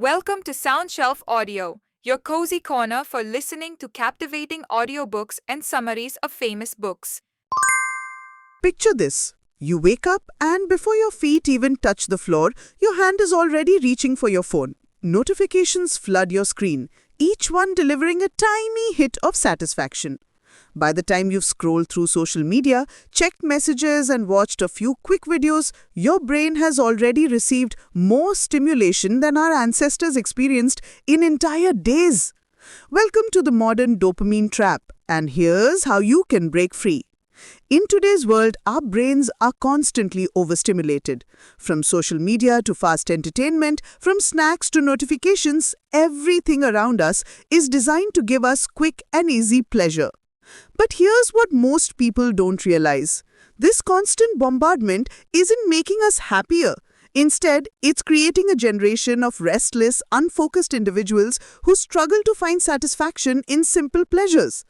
Welcome to SoundShelf Audio, your cozy corner for listening to captivating audiobooks and summaries of famous books. Picture this. You wake up and before your feet even touch the floor, your hand is already reaching for your phone. Notifications flood your screen, each one delivering a tiny hit of satisfaction. By the time you've scrolled through social media, checked messages and watched a few quick videos, your brain has already received more stimulation than our ancestors experienced in entire days. Welcome to the modern dopamine trap, and here's how you can break free. In today's world, our brains are constantly overstimulated. From social media to fast entertainment, from snacks to notifications, everything around us is designed to give us quick and easy pleasure. But here's what most people don't realize. This constant bombardment isn't making us happier. Instead, it's creating a generation of restless, unfocused individuals who struggle to find satisfaction in simple pleasures.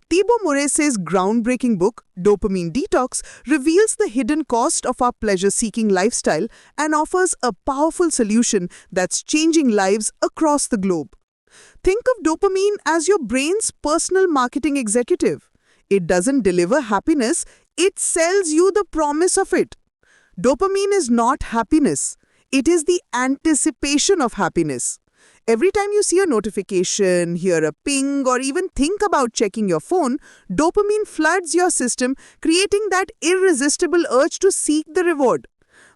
Thibaut Mourisse's groundbreaking book, Dopamine DETOX, reveals the hidden cost of our pleasure-seeking lifestyle and offers a powerful solution that's changing lives across the globe. Think of dopamine as your brain's personal marketing executive. It doesn't deliver happiness, it sells you the promise of it. Dopamine is not happiness. It is the anticipation of happiness. Every time you see a notification, hear a ping, or even think about checking your phone, dopamine floods your system, creating that irresistible urge to seek the reward.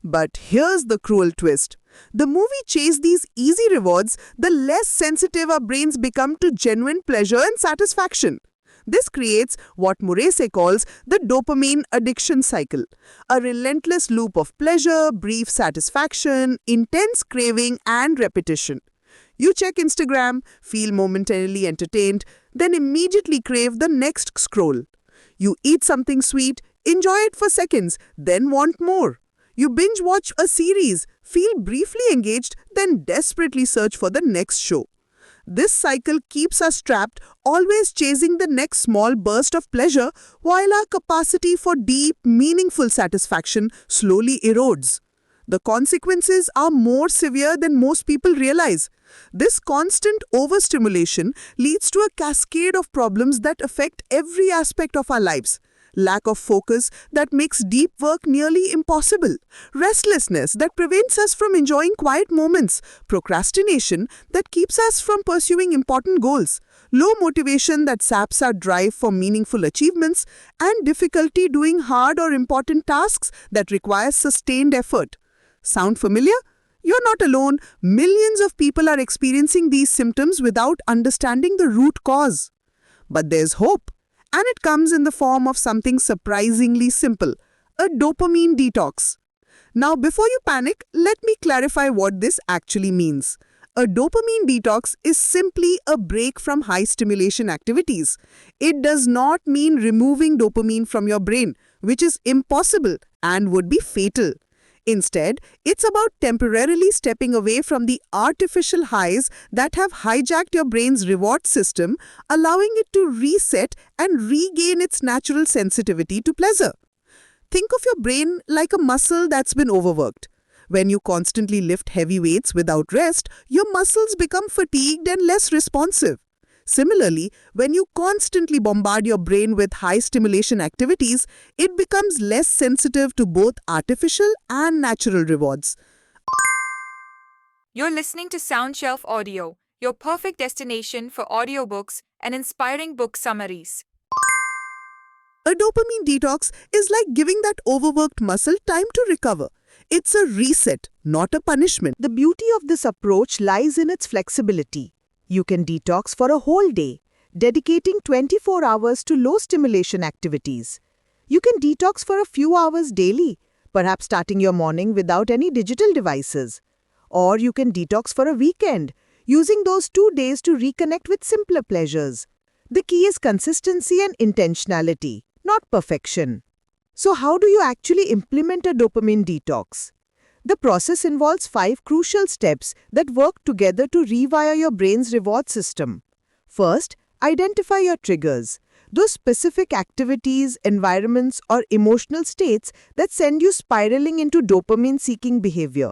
But here's the cruel twist. The more we chase these easy rewards, the less sensitive our brains become to genuine pleasure and satisfaction. This creates what Meurisse calls the dopamine addiction cycle, a relentless loop of pleasure, brief satisfaction, intense craving, and repetition. You check Instagram, feel momentarily entertained, then immediately crave the next scroll. You eat something sweet, enjoy it for seconds, then want more. You binge watch a series, feel briefly engaged, then desperately search for the next show. This cycle keeps us trapped, always chasing the next small burst of pleasure, while our capacity for deep, meaningful satisfaction slowly erodes. The consequences are more severe than most people realize. This constant overstimulation leads to a cascade of problems that affect every aspect of our lives. Lack of focus that makes deep work nearly impossible, restlessness that prevents us from enjoying quiet moments, procrastination that keeps us from pursuing important goals, low motivation that saps our drive for meaningful achievements, and difficulty doing hard or important tasks that require sustained effort. Sound familiar? You're not alone. Millions of people are experiencing these symptoms without understanding the root cause. But there's hope. And it comes in the form of something surprisingly simple, a dopamine detox. Now, before you panic, let me clarify what this actually means. A dopamine detox is simply a break from high-stimulation activities. It does not mean removing dopamine from your brain, which is impossible and would be fatal. Instead, it's about temporarily stepping away from the artificial highs that have hijacked your brain's reward system, allowing it to reset and regain its natural sensitivity to pleasure. Think of your brain like a muscle that's been overworked. When you constantly lift heavy weights without rest, your muscles become fatigued and less responsive. Similarly, when you constantly bombard your brain with high-stimulation activities, it becomes less sensitive to both artificial and natural rewards. You're listening to SoundShelf Audio, your perfect destination for audiobooks and inspiring book summaries. A dopamine detox is like giving that overworked muscle time to recover. It's a reset, not a punishment. The beauty of this approach lies in its flexibility. You can detox for a whole day, dedicating 24 hours to low-stimulation activities. You can detox for a few hours daily, perhaps starting your morning without any digital devices. Or you can detox for a weekend, using those 2 days to reconnect with simpler pleasures. The key is consistency and intentionality, not perfection. So how do you actually implement a dopamine detox? The process involves 5 crucial steps that work together to rewire your brain's reward system. First, identify your triggers, those specific activities, environments, or emotional states that send you spiraling into dopamine-seeking behavior.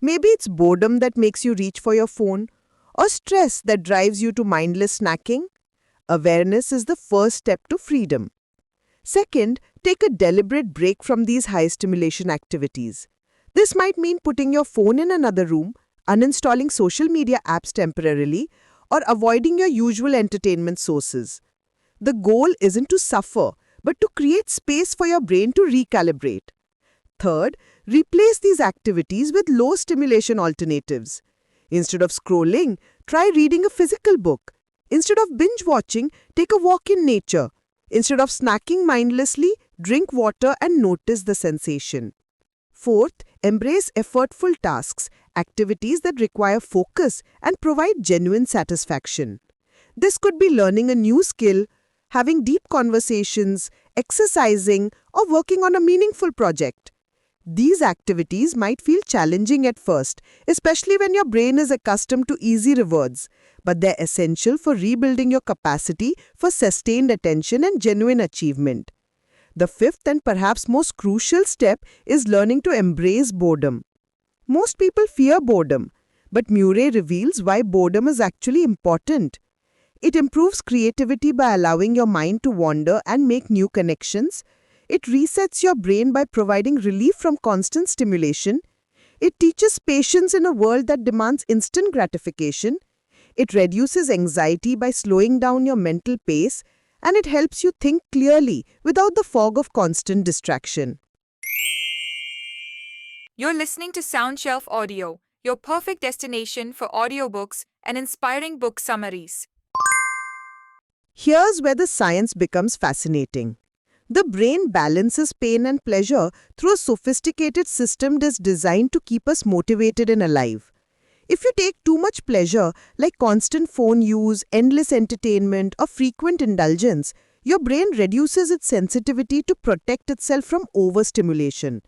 Maybe it's boredom that makes you reach for your phone, or stress that drives you to mindless snacking. Awareness is the first step to freedom. Second, take a deliberate break from these high stimulation activities. This might mean putting your phone in another room, uninstalling social media apps temporarily, or avoiding your usual entertainment sources. The goal isn't to suffer, but to create space for your brain to recalibrate. Third, replace these activities with low stimulation alternatives. Instead of scrolling, try reading a physical book. Instead of binge watching, take a walk in nature. Instead of snacking mindlessly, drink water and notice the sensation. Fourth, embrace effortful tasks, activities that require focus and provide genuine satisfaction. This could be learning a new skill, having deep conversations, exercising, or working on a meaningful project. These activities might feel challenging at first, especially when your brain is accustomed to easy rewards, but they're essential for rebuilding your capacity for sustained attention and genuine achievement. The fifth and perhaps most crucial step is learning to embrace boredom. Most people fear boredom, but Murray reveals why boredom is actually important. It improves creativity by allowing your mind to wander and make new connections. It resets your brain by providing relief from constant stimulation. It teaches patience in a world that demands instant gratification. It reduces anxiety by slowing down your mental pace, and it helps you think clearly without the fog of constant distraction. You're listening to SoundShelf Audio, your perfect destination for audiobooks and inspiring book summaries. Here's where the science becomes fascinating. The brain balances pain and pleasure through a sophisticated system that's designed to keep us motivated and alive. If you take too much pleasure, like constant phone use, endless entertainment, or frequent indulgence, your brain reduces its sensitivity to protect itself from overstimulation.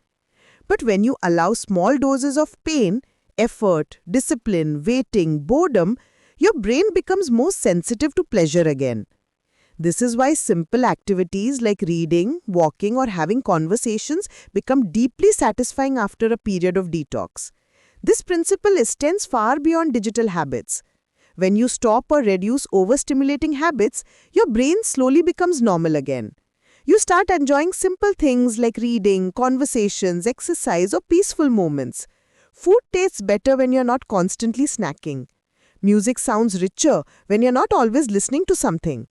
But when you allow small doses of pain, effort, discipline, waiting, boredom, your brain becomes more sensitive to pleasure again. This is why simple activities like reading, walking, or having conversations become deeply satisfying after a period of detox. This principle extends far beyond digital habits. When you stop or reduce overstimulating habits, your brain slowly becomes normal again. You start enjoying simple things like reading, conversations, exercise, or peaceful moments. Food tastes better when you're not constantly snacking. Music sounds richer when you're not always listening to something.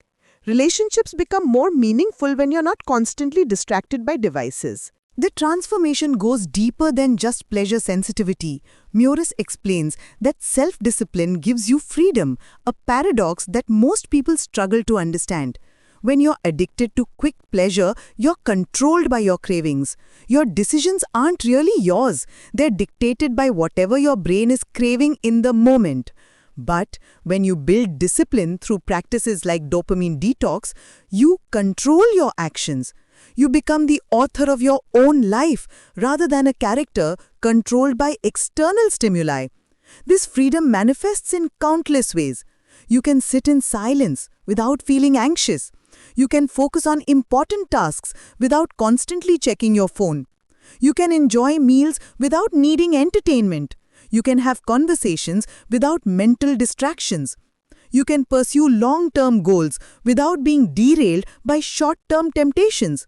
Relationships become more meaningful when you're not constantly distracted by devices. The transformation goes deeper than just pleasure sensitivity. Meurisse explains that self-discipline gives you freedom, a paradox that most people struggle to understand. When you're addicted to quick pleasure, you're controlled by your cravings. Your decisions aren't really yours. They're dictated by whatever your brain is craving in the moment. But when you build discipline through practices like dopamine detox, you control your actions. You become the author of your own life rather than a character controlled by external stimuli. This freedom manifests in countless ways. You can sit in silence without feeling anxious. You can focus on important tasks without constantly checking your phone. You can enjoy meals without needing entertainment. You can have conversations without mental distractions. You can pursue long-term goals without being derailed by short-term temptations.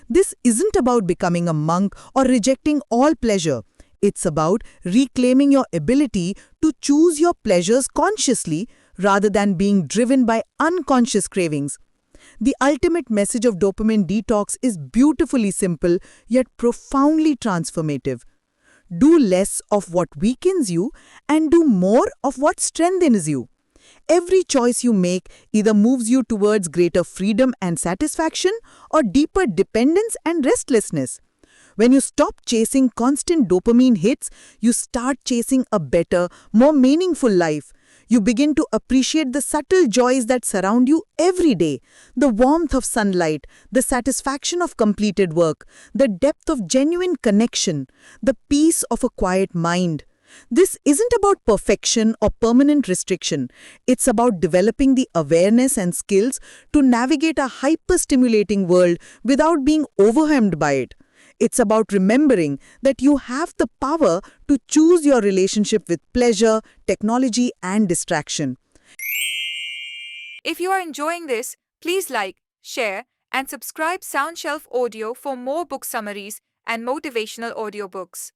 This isn't about becoming a monk or rejecting all pleasure. It's about reclaiming your ability to choose your pleasures consciously rather than being driven by unconscious cravings. The ultimate message of dopamine detox is beautifully simple yet profoundly transformative. Do less of what weakens you and do more of what strengthens you. Every choice you make either moves you towards greater freedom and satisfaction or deeper dependence and restlessness. When you stop chasing constant dopamine hits, you start chasing a better, more meaningful life. You begin to appreciate the subtle joys that surround you every day, the warmth of sunlight, the satisfaction of completed work, the depth of genuine connection, the peace of a quiet mind. This isn't about perfection or permanent restriction. It's about developing the awareness and skills to navigate a hyper-stimulating world without being overwhelmed by it. It's about remembering that you have the power to choose your relationship with pleasure, technology, and distraction. If you are enjoying this, please like, share, and subscribe SoundShelf Audio for more book summaries and motivational audiobooks.